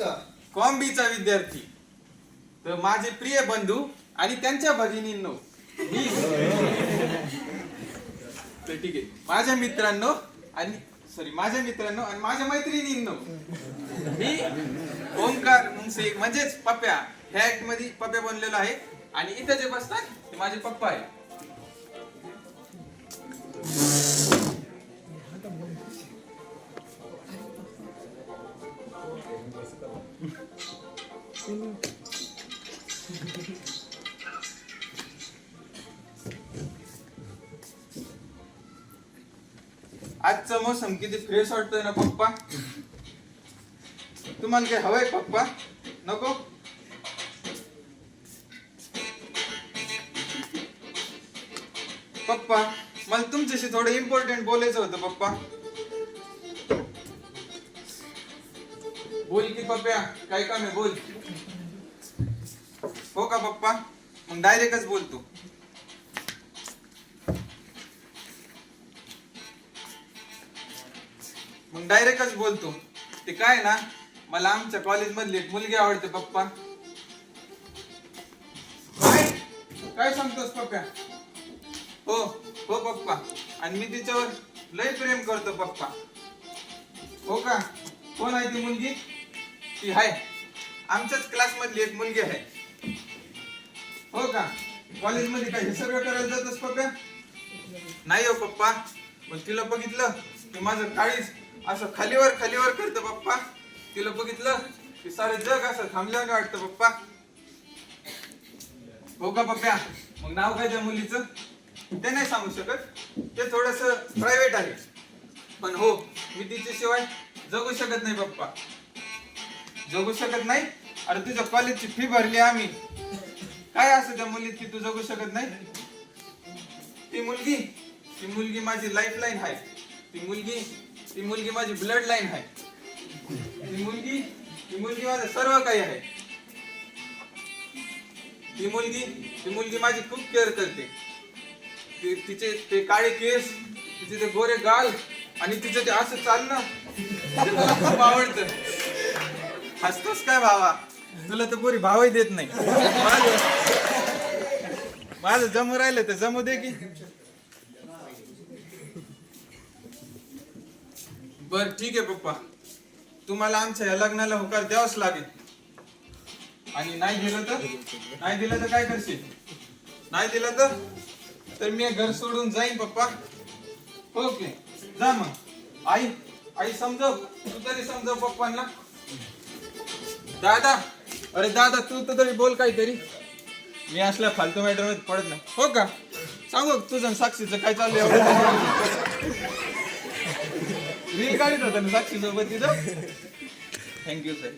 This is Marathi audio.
कॉम्बीचा विद्यार्थी तर माझे प्रिय बंधू आणि त्यांच्या भगिनींनो तर ठीक आहे माझ्या मित्रांनो आणि माझ्या मैत्रिणींनो मी ओंकार मुंगसे म्हणजेच पप्प्या ह्या ऍक्ट मध्ये पप्प्या बनलेला आहे आणि इथे जे बसतात ते माझे पप्पा आहे. आजचं मोसम किती फ्रेश वाटतोय ना पप्पा. तुम्हाला काय हवंय पप्पा? नको पप्पा मला तुमच्याशी थोडं इम्पॉर्टंट बोलायचं होतं पप्पा. बोल की पप्प्या काय काम आहे बोल. हो का पप्पा मग डायरेक्टच बोलतो. ते काय ना मला आमच्या कॉलेज मधली एक मुलगी आवडते पप्पा. काय सांगतोस पप्प्या? हो हो पप्पा आणि मी तिच्यावर लय प्रेम करतो पप्पा. हो का कोण आहे ती मुलगी? ती आहे आमच्याच क्लास मधली एक मुलगी आहे. हो का कॉलेज मध्ये काय हे सगळं करायला जातोस पप्प्या? नाही हो पप्पा पण तिला बघितलं की माझं काळीच असं खालीवर करतं पप्पा. तिला बघितलं की सारे जग असं थांबल्याने वाटतं पप्पा. हो का पप्प्या मग नाव काय त्या मुलीचं? ते नाही सांगू शकत ते थोडस प्रायव्हेट आहे. पण हो मी तिच्याशिवाय जगू शकत नाही पप्पा. जगू शकत नाही? अरे तुझ्या कॉलेजची फी भरली आम्ही. काय असं त्या मुलीत की तू जगू शकत नाही? ती मुलगी माझी लाईफलाईन आहे. ती मुलगी माझी ब्लड लाईन आहे. ती मुलगी माझं सर्व काही आहे. ती मुलगी माझी खूप केअर करते. तिचे ते काळे केस, तिचे ते गोरे गाल आणि तिचं ते असं चालणं मला खूप आवडतं. हसतोस काय भावा? तुला तर पुरी भावही देत नाही. माझं जमू राहिलं तर जमू दे की. बर ठीक आहे पप्पा तुम्हाला आमच्या या लग्नाला होकार द्यावाच लागेल. आणि नाही दिलं तर काय करशील? नाही दिलं तर मी घर सोडून जाईन पप्पा. ओके जा मग. आई समजव तू तरी समजव पप्पांना. दादा तू तर तरी बोल काहीतरी. मी असल्या फालतू मॅटर मध्ये पडत नाही. हो का सांगू तुझं साक्षीचं काय चाललंय? रील काढत होता ना साक्षी सोबत तिथं. Thank you sir.